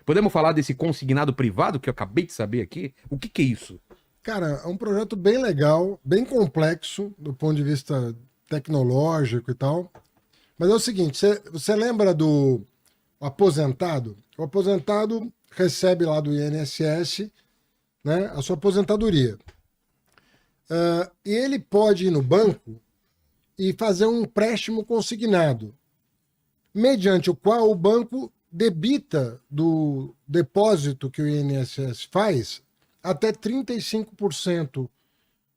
Podemos falar desse consignado privado que eu acabei de saber aqui? O que é isso? Cara, é um projeto bem legal, bem complexo do ponto de vista tecnológico e tal. Mas é o seguinte, você lembra do aposentado? O aposentado recebe lá do INSS, né, a sua aposentadoria. E ele pode ir no banco e fazer um empréstimo consignado, mediante o qual o banco debita do depósito que o INSS faz até 35%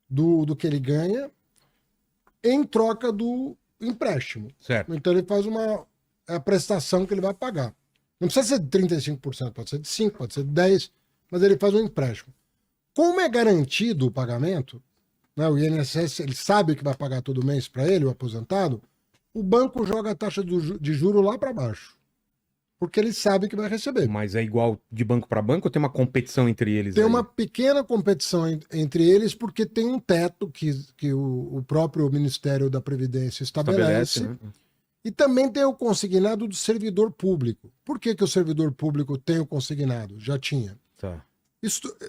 do que ele ganha em troca do empréstimo. Certo. Então ele faz a prestação que ele vai pagar. Não precisa ser de 35%, pode ser de 5%, pode ser de 10%, mas ele faz um empréstimo. Como é garantido o pagamento, né, o INSS ele sabe que vai pagar todo mês para ele, o aposentado, o banco joga a taxa de juro lá para baixo. Porque ele sabe que vai receber. Mas é igual de banco para banco ou tem uma competição entre eles? Tem aí? uma pequena competição entre eles, porque tem um teto que o próprio Ministério da Previdência estabelece. Né? E também tem o consignado do servidor público. Por que o servidor público tem o consignado? Já tinha. Tá.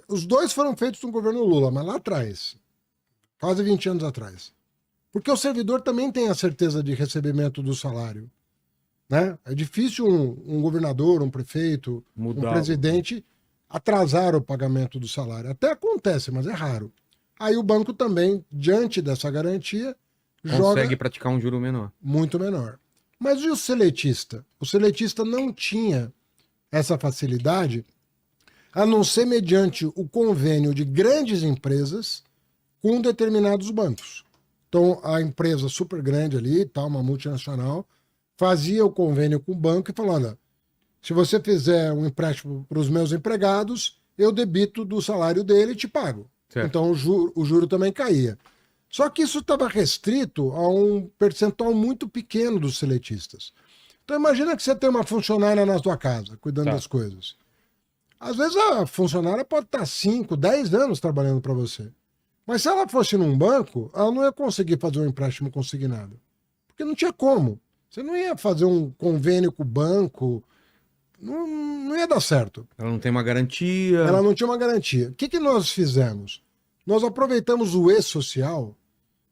Os dois foram feitos no governo Lula, mas lá atrás, quase 20 anos atrás. Porque o servidor também tem a certeza de recebimento do salário. Né? É difícil um governador, um prefeito, um presidente atrasar o pagamento do salário. Até acontece, mas é raro. Aí o banco também, diante dessa garantia, consegue praticar um juro menor. Muito menor. Mas e o seletista? O seletista não tinha essa facilidade, a não ser mediante o convênio de grandes empresas com determinados bancos. Então, a empresa super grande ali, tá, uma multinacional, fazia o convênio com o banco e falou, olha, se você fizer um empréstimo para os meus empregados, eu debito do salário dele e te pago. Certo. Então, o juro também caía. Só que isso estava restrito a um percentual muito pequeno dos seletistas. Então imagina que você tem uma funcionária na sua casa, cuidando das coisas. Às vezes a funcionária pode estar 5, 10 anos trabalhando para você. Mas se ela fosse num banco, ela não ia conseguir fazer um empréstimo consignado. Porque não tinha como. Você não ia fazer um convênio com o banco, não ia dar certo. Ela não tem uma garantia. Ela não tinha uma garantia. O que nós fizemos? Nós aproveitamos o e-social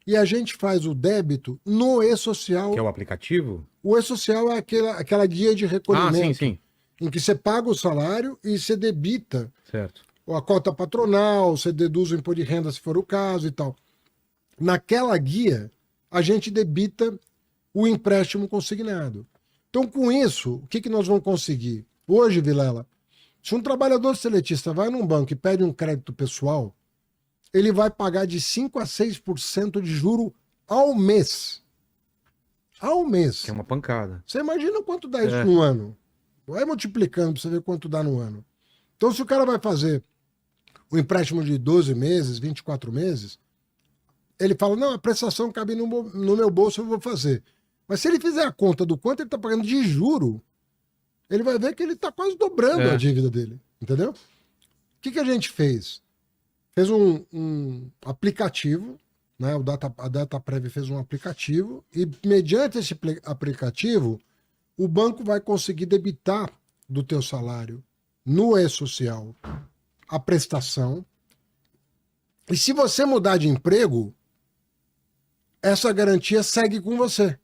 e a gente faz o débito no e-social. Que é o aplicativo? O e-social é aquela guia de recolhimento. Sim. Em que você paga o salário e você debita. Certo. A cota patronal, você deduz o imposto de renda se for o caso e tal. Naquela guia, a gente debita o empréstimo consignado. Então, com isso, o que nós vamos conseguir? Hoje, Vilela, se um trabalhador seletista vai num banco e pede um crédito pessoal, ele vai pagar de 5% a 6% de juro ao mês. Ao mês. Que é uma pancada. Você imagina quanto dá isso no ano? Vai multiplicando para você ver quanto dá no ano. Então, se o cara vai fazer um empréstimo de 12 meses, 24 meses, ele fala, não, a prestação cabe no meu bolso, eu vou fazer. Mas se ele fizer a conta do quanto ele está pagando de juro, ele vai ver que ele está quase dobrando a dívida dele. Entendeu? O que a gente fez? Fez um aplicativo, né? A Dataprev fez um aplicativo e, mediante esse aplicativo, o banco vai conseguir debitar do teu salário no e-social a prestação. E se você mudar de emprego, essa garantia segue com você.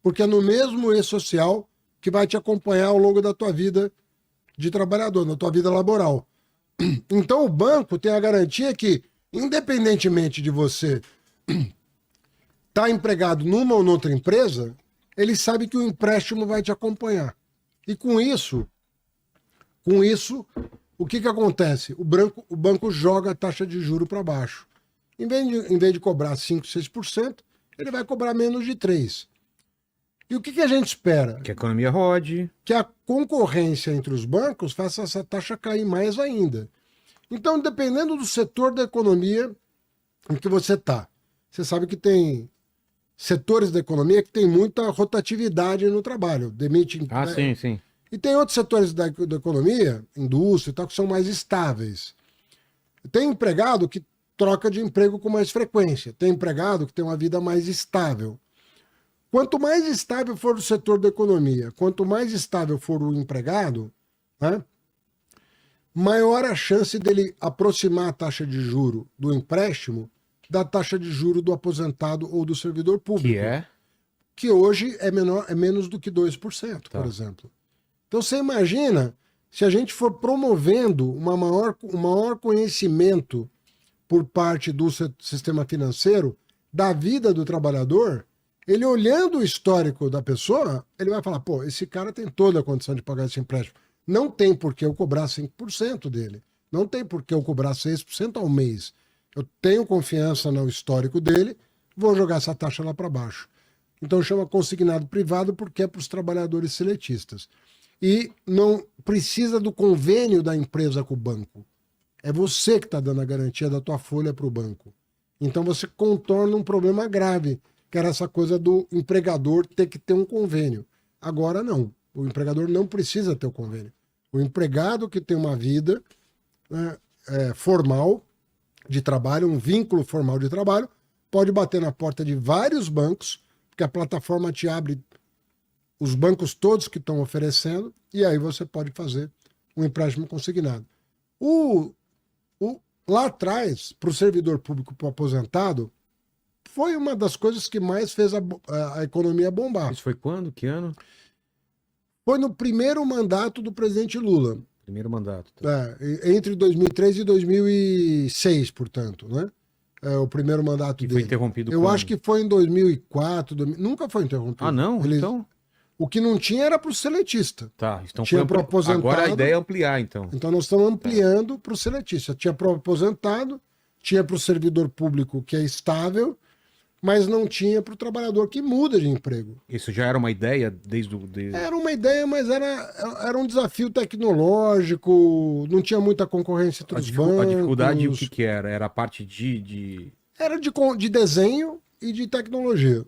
Porque é no mesmo e-social que vai te acompanhar ao longo da tua vida de trabalhador, na tua vida laboral. Então o banco tem a garantia que, independentemente de você estar empregado numa ou noutra empresa, ele sabe que o empréstimo vai te acompanhar. E com isso, o que acontece? O banco joga a taxa de juro para baixo. Em vez de cobrar 5%, 6%, ele vai cobrar menos de 3%. E o que a gente espera? Que a economia rode. Que a concorrência entre os bancos faça essa taxa cair mais ainda. Então, dependendo do setor da economia em que você está, você sabe que tem setores da economia que tem muita rotatividade no trabalho. Demite. Sim. E tem outros setores da economia, indústria e tal, que são mais estáveis. Tem empregado que troca de emprego com mais frequência. Tem empregado que tem uma vida mais estável. Quanto mais estável for o setor da economia, quanto mais estável for o empregado, né, maior a chance dele aproximar a taxa de juro do empréstimo da taxa de juro do aposentado ou do servidor público. Que é? Que hoje é menos do que 2%, Tá. por exemplo. Então você imagina se a gente for promovendo um maior conhecimento por parte do sistema financeiro da vida do trabalhador, ele olhando o histórico da pessoa, ele vai falar, pô, esse cara tem toda a condição de pagar esse empréstimo. Não tem por que eu cobrar 5% dele. Não tem por que eu cobrar 6% ao mês. Eu tenho confiança no histórico dele, vou jogar essa taxa lá para baixo. Então chama consignado privado porque é para os trabalhadores seletistas. E não precisa do convênio da empresa com o banco. É você que está dando a garantia da tua folha para o banco. Então você contorna um problema grave, que era essa coisa do empregador ter que ter um convênio. Agora não. O empregador não precisa ter o convênio. O empregado que tem uma vida, né, formal de trabalho, um vínculo formal de trabalho, pode bater na porta de vários bancos, porque a plataforma te abre os bancos todos que estão oferecendo, e aí você pode fazer um empréstimo consignado. Lá atrás, para o servidor público, para o aposentado, foi uma das coisas que mais fez a economia bombar. Isso foi quando? Que ano? Foi no primeiro mandato do presidente Lula. Primeiro mandato. Tá. Entre 2003 e 2006, portanto, né? O primeiro mandato E dele. foi interrompido Eu quando? acho que foi em 2004, nunca foi interrompido. Ah, não? Então... O que não tinha era para o seletista. Tá, então Tinha foi pro aposentado. Agora a ideia é ampliar, então. Então nós estamos ampliando para o seletista. Tinha para o aposentado, tinha para o servidor público que é estável, mas não tinha para o trabalhador que muda de emprego. Isso já era uma ideia desde o... Era uma ideia, mas era um desafio tecnológico, não tinha muita concorrência entre os bancos. A dificuldade, o que era? Era a parte de... Era de desenho e de tecnologia.